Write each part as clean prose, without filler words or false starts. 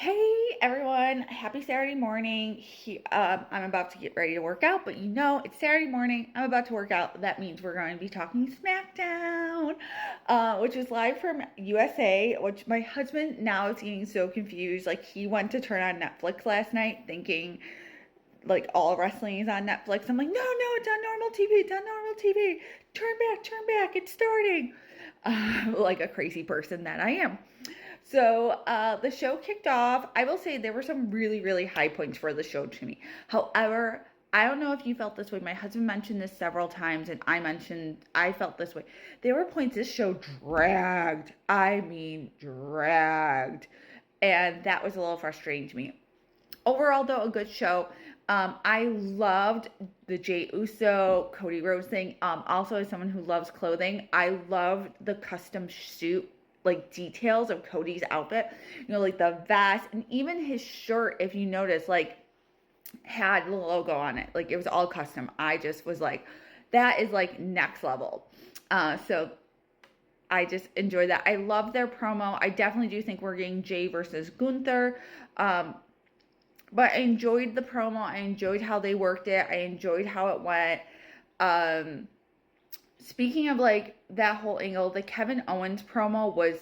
Hey everyone, happy Saturday morning. I'm about to get ready to work out, but it's Saturday morning. I'm about to work out. That means we're going to be talking SmackDown, which is live from USA, which my husband now is getting so confused. Like, he went to turn on Netflix last night thinking like all wrestling is on Netflix. I'm like, no, it's on normal TV. It's on normal TV. Turn back. It's starting. Like a crazy person that I am. So the show kicked off. I will say there were some really, really high points for the show to me. However, I don't know if you felt this way. My husband mentioned this several times, and I felt this way. There were points this show dragged. I mean, dragged. And that was a little frustrating to me. Overall, though, a good show. I loved the Jey Uso, Cody Rhodes thing. Also, as someone who loves clothing, I loved the custom suit like details of Cody's outfit. Like the vest and even his shirt, if you notice, like had the logo on it. Like it was all custom. I just was like, that is like next level. So I just enjoyed that. I love their promo. I definitely do think we're getting Jey versus Gunther. But I enjoyed the promo. I enjoyed how they worked it. I enjoyed how it went. Speaking of like that whole angle, the Kevin Owens promo was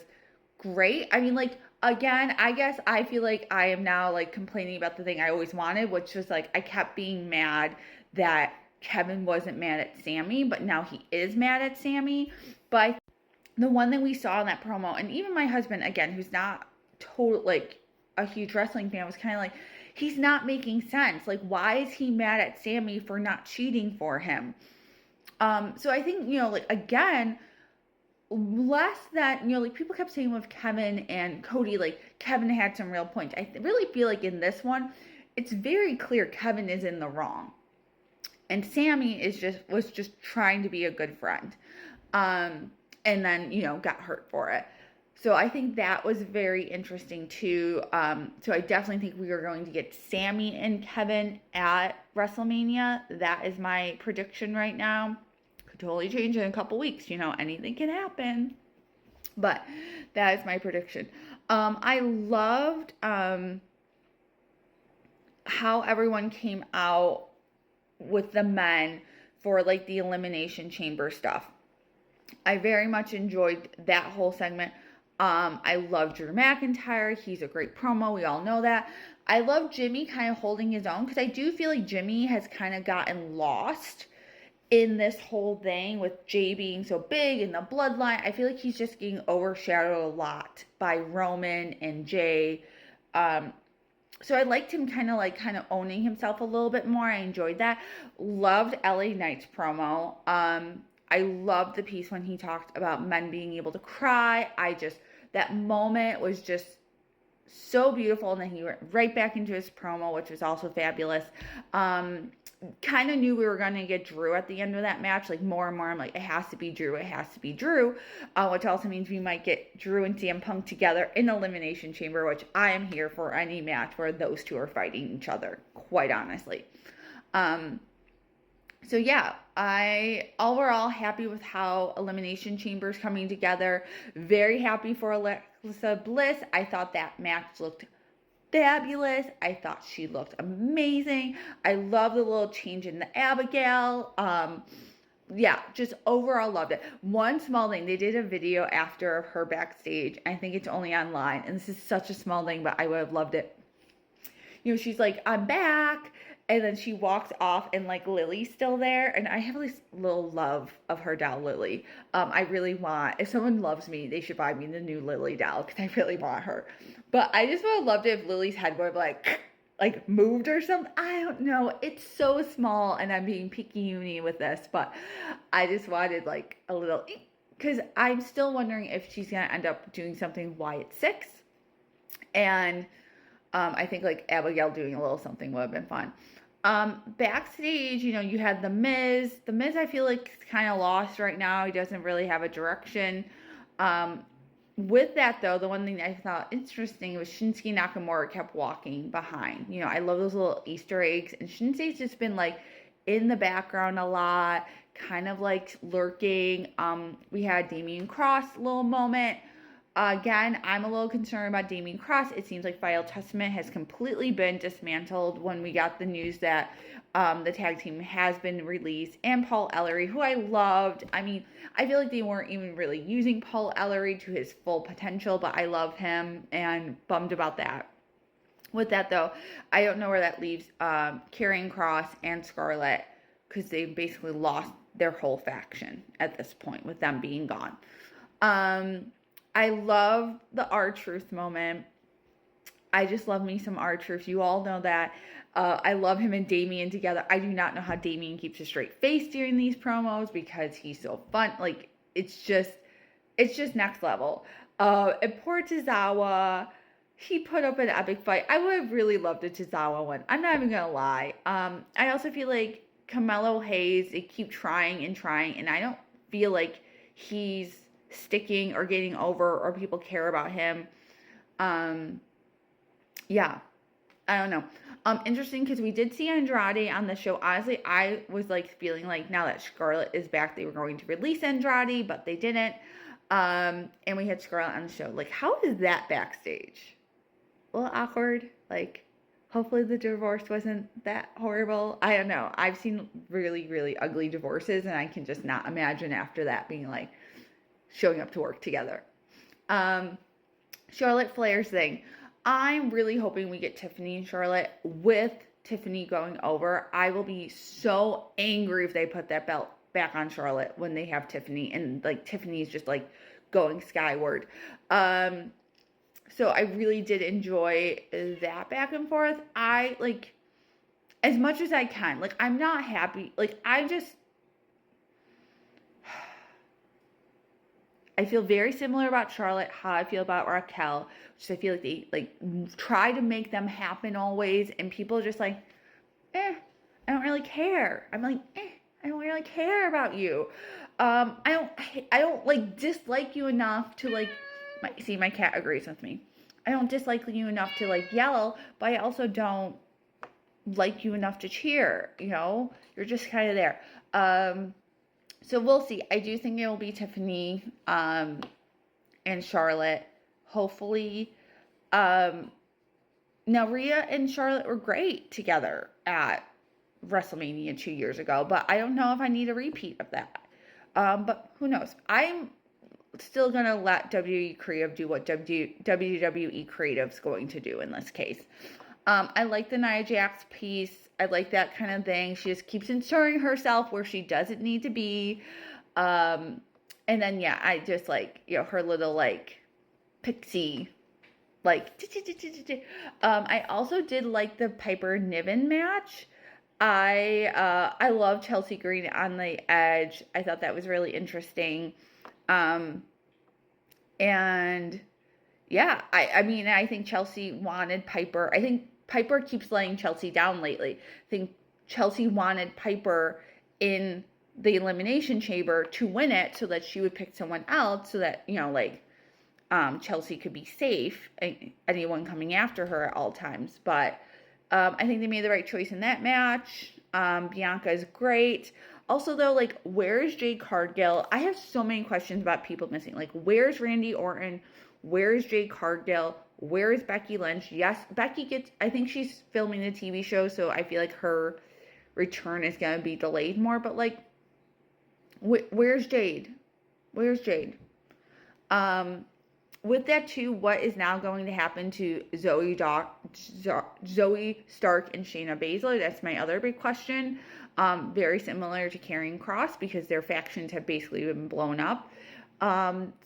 great. I mean, like, again, I guess I feel like I am now like complaining about the thing I always wanted, which was like I kept being mad that Kevin wasn't mad at Sammy, but now he is mad at Sammy. But the one thing we saw in that promo, and even my husband, again, who's not total like a huge wrestling fan, was kind of like, he's not making sense. Like, why is he mad at Sammy for not cheating for him? So I think, like, again, less that, like, people kept saying with Kevin and Cody, like, Kevin had some real points. I really feel like in this one, it's very clear Kevin is in the wrong. And Sammy was just trying to be a good friend. And then, got hurt for it. So I think that was very interesting too. So I definitely think we are going to get Sammy and Kevin at WrestleMania. That is my prediction right now. Could totally change in a couple weeks. Anything can happen. But that is my prediction. I loved how everyone came out with the men for like the Elimination Chamber stuff. I very much enjoyed that whole segment. I love Drew McIntyre. He's a great promo. We all know that. I love Jimmy kind of holding his own because I do feel like Jimmy has kind of gotten lost in this whole thing with Jey being so big and the bloodline. I feel like he's just getting overshadowed a lot by Roman and Jey. So I liked him kind of owning himself a little bit more. I enjoyed that. Loved LA Knight's promo. I loved the piece when he talked about men being able to cry. That moment was just so beautiful. And then he went right back into his promo, which was also fabulous. Kind of knew we were going to get Drew at the end of that match. Like more and more, I'm like, it has to be Drew. Which also means we might get Drew and CM Punk together in Elimination Chamber, which I am here for any match where those two are fighting each other, quite honestly. So yeah, I overall happy with how Elimination Chamber is coming together. Very happy for Alexa Bliss. I thought that match looked fabulous. I thought she looked amazing. I love the little change in the Abigail. Yeah, just overall loved it. One small thing, they did a video after of her backstage. I think it's only online, and this is such a small thing, but I would have loved it. She's like, I'm back. And then she walks off and like Lily's still there. And I have this little love of her doll, Lily. I really want, if someone loves me, they should buy me the new Lily doll because I really want her. But I just would have loved it if Lily's head would have like moved or something. I don't know. It's so small and I'm being picky-uni with this. But I just wanted like a little, because I'm still wondering if she's going to end up doing something Wyatt 6. And I think like Abigail doing a little something would have been fun. Backstage, you had The Miz. The Miz, I feel like, is kind of lost right now. He doesn't really have a direction. With that, though, the one thing I thought interesting was Shinsuke Nakamura kept walking behind. I love those little Easter eggs. And Shinsuke's just been, like, in the background a lot, kind of, like, lurking. We had Damian Cross little moment. Again, I'm a little concerned about Damien Cross. It seems like Final Testament has completely been dismantled when we got the news that the tag team has been released. And Paul Ellery, who I loved. I mean, I feel like they weren't even really using Paul Ellery to his full potential, but I love him and bummed about that. With that, though, I don't know where that leaves Karrion Kross and Scarlett, because they basically lost their whole faction at this point with them being gone. I love the R-Truth moment. I just love me some R-Truth. You all know that. I love him and Damien together. I do not know how Damien keeps a straight face during these promos because he's so fun. Like, it's just next level. And poor Tozawa, he put up an epic fight. I would have really loved a Tozawa one. I'm not even gonna lie. I also feel like Carmelo Hayes, they keep trying, and I don't feel like he's sticking or getting over or people care about him. Yeah, I don't know. Interesting because we did see Andrade on the show. Honestly, I was like feeling like now that Scarlett is back, they were going to release Andrade, but they didn't. And we had Scarlett on the show. Like, how is that backstage? A little awkward. Like, hopefully the divorce wasn't that horrible. I don't know. I've seen really, really ugly divorces, and I can just not imagine after that being like showing up to work together. Charlotte Flair's thing. I'm really hoping we get Tiffany and Charlotte. With Tiffany going over, I will be so angry if they put that belt back on Charlotte when they have Tiffany, and like Tiffany's just like going skyward. So I really did enjoy that back and forth. I like, as much as I can, like, I'm not happy. Like, I feel very similar about Charlotte, how I feel about Raquel, which I feel like they like try to make them happen always, and people are just like, I don't really care. I'm like, I don't really care about you. I don't like dislike you enough to like, my cat agrees with me. I don't dislike you enough to like yell, but I also don't like you enough to cheer, you know? You're just kind of there. So we'll see. I do think it will be Tiffany and Charlotte, hopefully. Now, Rhea and Charlotte were great together at WrestleMania 2 years ago, but I don't know if I need a repeat of that. But who knows? I'm still going to let WWE Creative do what WWE Creative's going to do in this case. I like the Nia Jax piece. I like that kind of thing. She just keeps inserting herself where she doesn't need to be. And then, yeah, I just like, you know, her little like pixie, like, I also did like the Piper Niven match. I love Chelsea Green on the Edge. I thought that was really interesting. And yeah, I mean, I think Chelsea wanted Piper. I think Piper keeps letting Chelsea down lately. I think Chelsea wanted Piper in the Elimination Chamber to win it so that she would pick someone else so that, you know, like, Chelsea could be safe, anyone coming after her at all times. But I think they made the right choice in that match. Bianca is great. Also, though, like, where's Jade Cargill? I have so many questions about people missing. Like, where's Randy Orton? Where's Jade Cargill? Where is Becky Lynch? Yes, Becky gets, I think she's filming the TV show, so I feel like her return is going to be delayed more. But, like, where's Jade? Where's Jade? With that, too, what is now going to happen to Zoe Stark and Shayna Baszler? That's my other big question. Very similar to Karrion Kross because their factions have basically been blown up.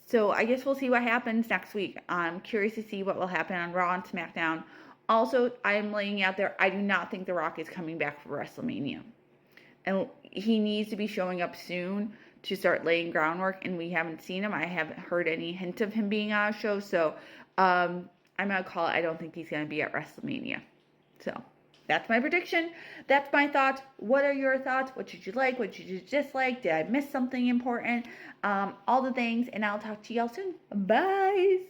So I guess we'll see what happens next week. I'm curious to see what will happen on Raw and SmackDown. Also, I'm laying out there, I do not think The Rock is coming back for WrestleMania. And he needs to be showing up soon to start laying groundwork, and we haven't seen him. I haven't heard any hint of him being on a show, so I'm going to call it, I don't think he's going to be at WrestleMania. So that's my prediction. That's my thoughts. What are your thoughts? What did you like? What did you dislike? Did I miss something important? All the things, and I'll talk to y'all soon. Bye!